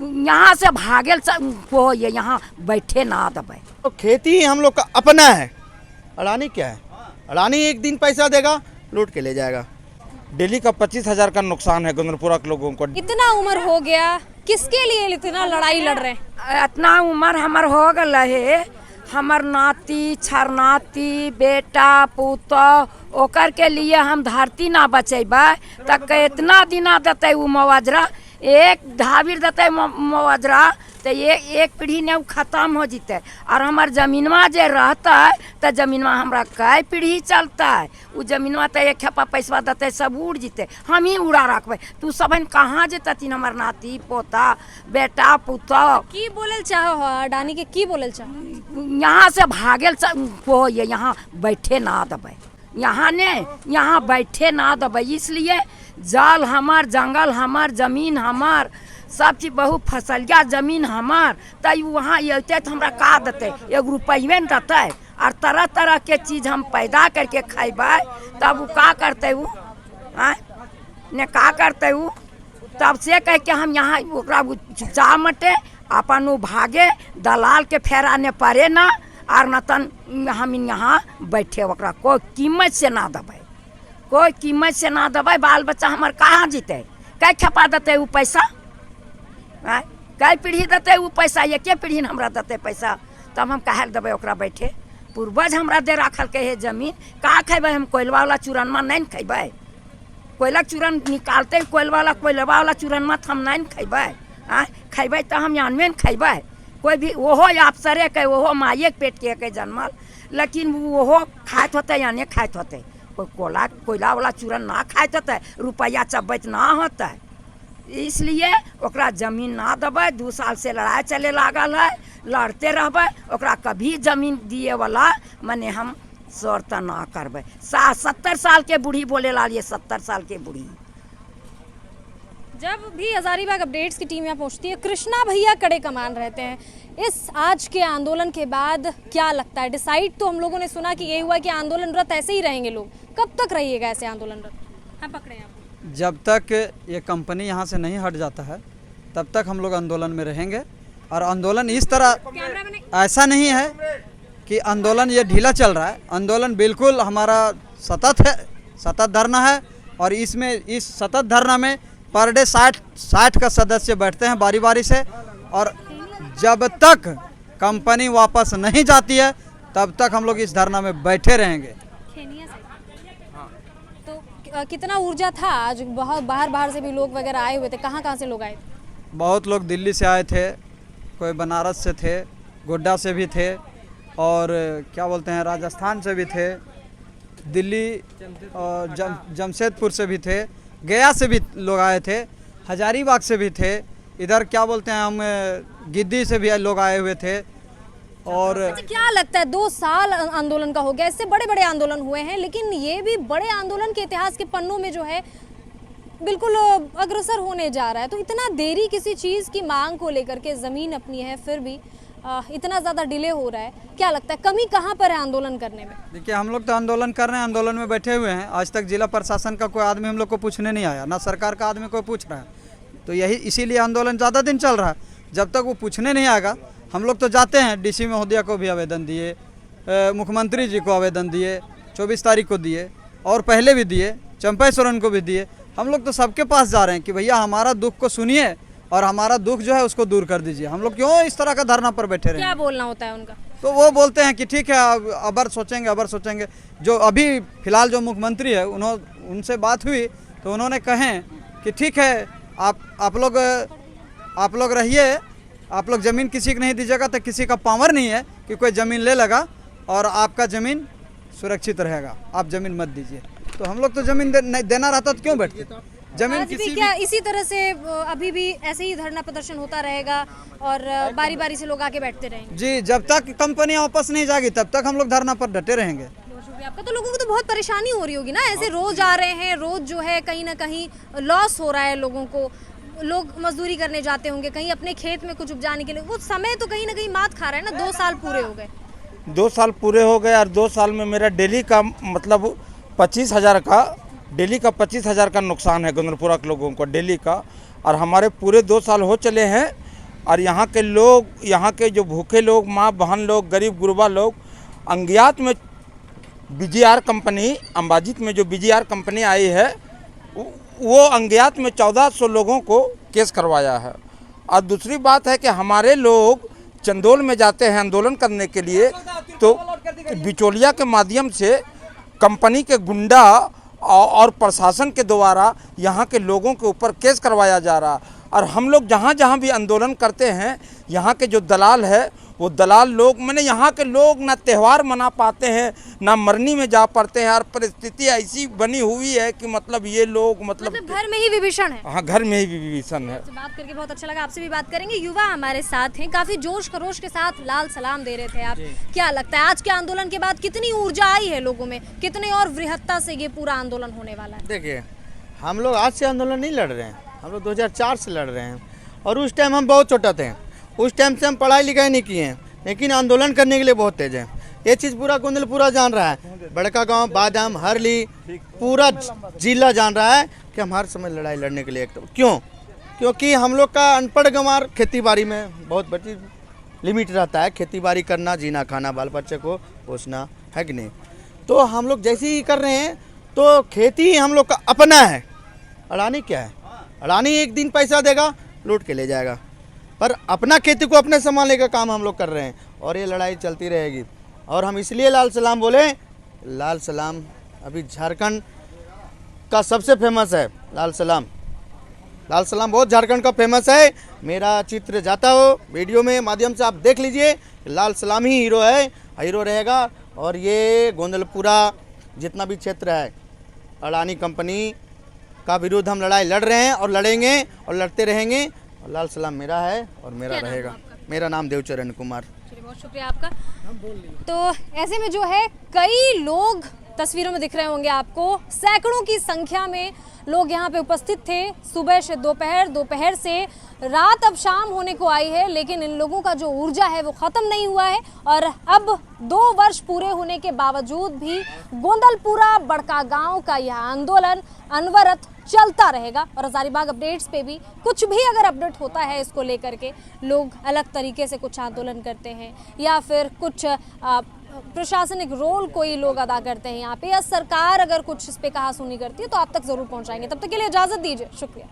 यहाँ से भागेल को ये यहाँ बैठे ना दबे। तो खेती हम लोग का अपना है, अडानी क्या है? अडानी एक दिन पैसा देगा, लूट के ले जाएगा। डेली का 25,000 का नुकसान है गंगनपुरा के लोगों को। इतना उम्र हो गया, किसके लिए इतना लड़ाई लड़ रहे हैं? इतना उम्र हमर हो गल है, हमर नाती छरनाती बेटा पुतो ओकर के लिए हम धरती ना बचेबे तो कितना दिना देते वो मुआवजा? एक धाबिर देते मुआवजा तो एक पीढ़ी ने खत्म हो जीते। और हमार जमीनवा जे रहता है तो जमीनवा हमरा कई पीढ़ी चलता है। वो जमीनवा तो एक खेपा पैसा देते सब उड़ जीते, हम ही उड़ा रखबे। तू सब कहाँ जेतन हमार नाती पोता बेटा पुतो? की बोलल चाहो अडानी के, की बोलल चाहो? यहाँ से भागेल को ये यहाँ बैठे ना दबे, यहाँ बैठे ना दबे। इसलिए जल हमार, जंगल हमार, जमीन हमार, सब चीज बहुत फसलिया जमीन हमार। तब वहाँ अते तो हमरा का देते? 1 रुपये न देते। और तरह तरह के चीज हम पैदा करके खेबे तब वो का करते? वो ने का करते? वो तब से कह के हम यहाँ चा मटे अपन वो भागे, दलाल के फेरा ने पड़े ना। और न तन हम यहाँ बैठे ओकरा कोई कीमत से ना दबे, कोई कीमत से ना दबे। बाल बच्चा हमार कहाँ जीते? कै खपा देते वो पैसा? कई पीढ़ी देते वो पैसा? एके पीढ़ी हमरा देते पैसा? तब हम काहे देवे ओकरा बैठे? पूर्वज हमरा दे रखल के है जमीन, का खेबे? हम कोयलवा वाला चूरनमा नहीं खेबे? कोयला चूरन निकालते कोयलवा वाला चूरनमा हम नहीं खेबे? खेबे तो हम जानवे न खेबे। कोई भी ओहो अफसरे के, ओहो माये पेट के जन्मल, लेकिन ओहो खात होते या नहीं खात होते? कोई कोयला वाला चूरन ना खात होते, रुपया चबैत ना होता। इसलिए ओकरा जमीन ना दबे। 2 साल से लड़ाई चले लागल है, लड़ते रहबे। ओकरा कभी जमीन दिए वाला मने हम शर्त ना करबे। 70 साल के बूढ़ी बोले ला, ये 70 साल के बूढ़ी। जब भी हजारीबाग अपडेट्स की टीम यहाँ पहुँचती है, कृष्णा भैया कड़े कमान रहते हैं। इस आज के आंदोलन के बाद क्या लगता है? डिसाइड तो हम लोगों ने सुना कि ये हुआ कि आंदोलनरत ऐसे ही रहेंगे लोग। कब तक रहिएगा ऐसे आंदोलनरत? हाँ, पकड़े आप। जब तक ये कंपनी यहाँ से नहीं हट जाता है तब तक हम लोग आंदोलन में रहेंगे। और आंदोलन इस तरह ऐसा नहीं है कि आंदोलन ये ढीला चल रहा है। आंदोलन बिल्कुल हमारा सतत है, सतत धरना है। और इसमें इस सतत धरना में पर डे 60 का सदस्य बैठते हैं बारी बारी से। और जब तक कंपनी वापस नहीं जाती है तब तक हम लोग इस धरना में बैठे रहेंगे। तो कितना ऊर्जा था आज? बहुत बाहर से भी लोग वगैरह आए हुए थे। कहाँ से लोग आए थे? बहुत लोग दिल्ली से आए थे, कोई बनारस से थे, गोड्डा से भी थे, और क्या बोलते हैं राजस्थान से भी थे, दिल्ली और जमशेदपुर से भी थे, गया से भी लोग आए थे, हजारीबाग से भी थे, इधर क्या बोलते हैं हम गिद्दी से भी लोग आए हुए थे। और अच्छा, क्या लगता है 2 साल आंदोलन का हो गया, इससे बड़े बड़े आंदोलन हुए हैं, लेकिन ये भी बड़े आंदोलन के इतिहास के पन्नों में जो है बिल्कुल अग्रसर होने जा रहा है। तो इतना देरी किसी चीज़ की मांग को लेकर के, ज़मीन अपनी है फिर भी इतना ज़्यादा डिले हो रहा है, क्या लगता है कमी कहाँ पर है आंदोलन करने में? देखिए, हम लोग तो आंदोलन कर रहे हैं, आंदोलन में बैठे हुए हैं। आज तक जिला प्रशासन का कोई आदमी हम लोग को पूछने नहीं आया, ना सरकार का आदमी कोई पूछ रहा है। तो यही इसीलिए आंदोलन ज़्यादा दिन चल रहा है। जब तक वो पूछने नहीं आएगा हम लोग तो जाते हैं। डीसी महोदया को भी आवेदन दिए, मुख्यमंत्री जी को आवेदन दिए, 24 तारीख को दिए, और पहले भी दिए, चंपा सोरेन को भी दिए। हम लोग तो सबके पास जा रहे हैं कि भैया हमारा दुख को सुनिए और हमारा दुख जो है उसको दूर कर दीजिए। हम लोग क्यों इस तरह का धरना पर बैठे रहे? क्या बोलना होता है उनका? तो वो बोलते हैं कि ठीक है अबर सोचेंगे। जो अभी फिलहाल जो मुख्यमंत्री है उनसे बात हुई तो उन्होंने कहे कि ठीक है आप लोग रहिए, आप लोग ज़मीन किसी को नहीं दीजिएगा तो किसी का पावर नहीं है कि कोई ज़मीन ले लगा और आपका ज़मीन सुरक्षित रहेगा, आप ज़मीन मत दीजिए। तो हम लोग तो ज़मीन देना रहता तो क्यों बैठते? जमीन किसी क्या इसी तरह से अभी भी ऐसे ही धरना प्रदर्शन होता रहेगा और बारी बारी से लोग आके बैठते रहेंगे? जी, जब तक कंपनी वापस नहीं जाएगी तब तक हम लोग धरना पर डटे रहेंगे। आपका तो लोगों को तो बहुत परेशानी हो रही होगी ना, ऐसे रोज आ रहे हैं, रोज जो है कहीं ना कहीं लॉस हो रहा है लोगों को। लोग मजदूरी करने जाते होंगे कहीं अपने खेत में कुछ उपजाने के लिए, वो समय तो कहीं ना कहीं मात खा रहा है ना। 2 साल पूरे हो गए। 2 साल पूरे हो गए और 2 साल में मेरा डेली का मतलब 25,000 का डेली का 25,000 का नुकसान है गंगनपुरा के लोगों को डेली का। और हमारे पूरे 2 साल हो चले हैं और यहाँ के लोग, यहाँ के जो भूखे लोग, माँ बहन लोग, गरीब गुरबा लोग, अंगियात में बीजीआर कंपनी, अंबाजित में जो बीजीआर कंपनी आई है, वो अंगियात में 1400 लोगों को केस करवाया है। और दूसरी बात है कि हमारे लोग चंदौल में जाते हैं आंदोलन करने के लिए, तो बिचौलिया के माध्यम से कंपनी के गुंडा और प्रशासन के द्वारा यहाँ के लोगों के ऊपर केस करवाया जा रहा। और हम लोग जहाँ जहाँ भी आंदोलन करते हैं, यहाँ के जो दलाल है वो दलाल लोग, मैंने यहाँ के लोग ना त्यौहार मना पाते हैं, ना मरनी में जा पाते हैं। और परिस्थिति ऐसी बनी हुई है कि मतलब ये लोग मतलब घर में ही विभीषण है। हाँ, घर में ही विभीषण है। आपसे बात करके बहुत अच्छा लगा। आपसे भी बात करेंगे। युवा हमारे साथ हैं, काफी जोश खरोश के साथ लाल सलाम दे रहे थे आप। क्या लगता है आज के आंदोलन के बाद कितनी ऊर्जा आई है लोगों में, कितने और वृहत्ता से ये पूरा आंदोलन होने वाला है? देखिए, हम लोग आज से आंदोलन नहीं लड़ रहे हैं, हम लोग 2004 से लड़ रहे हैं। और उस टाइम हम बहुत छोटे थे, उस टाइम से हम पढ़ाई लिखाई नहीं किए हैं, लेकिन आंदोलन करने के लिए बहुत तेज हैं। ये चीज़ पूरा गोंदलपुरा जान रहा है, बड़का गांव, बादाम, हरली, पूरा जिला जान रहा है कि हम हर समय लड़ाई लड़ने के लिए क्यों? क्योंकि हम लोग का अनपढ़ गंवार खेती बाड़ी में बहुत बड़ी लिमिट रहता है। खेती बाड़ी करना, जीना खाना, बाल बच्चे को पोसना, है कि नहीं? तो हम लोग जैसे ही कर रहे हैं तो खेती हम लोग का अपना है। अडानी क्या है? अडानी एक दिन पैसा देगा, लूट के ले जाएगा, पर अपना खेती को अपने संभालने का काम हम लोग कर रहे हैं। और ये लड़ाई चलती रहेगी। और हम इसलिए लाल सलाम बोले, लाल सलाम अभी झारखंड का सबसे फेमस है। लाल सलाम, लाल सलाम बहुत झारखंड का फेमस है। मेरा चित्र जाता हो वीडियो में माध्यम से आप देख लीजिए, लाल सलाम ही हीरो है, हीरो रहेगा। और ये गोंदलपुरा जितना भी क्षेत्र है, अडानी कंपनी का विरुद्ध हम लड़ाई लड़ रहे हैं और लड़ेंगे और लड़ते रहेंगे। और लाल सलाम मेरा है और मेरा रहेगा। मेरा नाम देवचरण कुमार। चलिए, बहुत शुक्रिया आपका। तो ऐसे में जो है कई लोग तस्वीरों में दिख रहे होंगे आपको, सैकड़ों की संख्या में लोग यहाँ पे उपस्थित थे। सुबह से दोपहर, दोपहर से रात, अब शाम होने को आई है, लेकिन इन लोगों का जो ऊर्जा है वो ख़त्म नहीं हुआ है। और अब 2 वर्ष पूरे होने के बावजूद भी गोंदलपुरा बड़का गांव का यह आंदोलन अनवरत चलता रहेगा। और हजारीबाग अपडेट्स पे भी कुछ भी अगर अपडेट होता है इसको लेकर के, लोग अलग तरीके से कुछ आंदोलन करते हैं या फिर कुछ प्रशासनिक रोल कोई लोग अदा करते हैं यहाँ पे, या सरकार अगर कुछ इस पे कहा सुनी करती है, तो आप तक जरूर पहुँचाएंगे। तब तक के लिए इजाज़त दीजिए, शुक्रिया।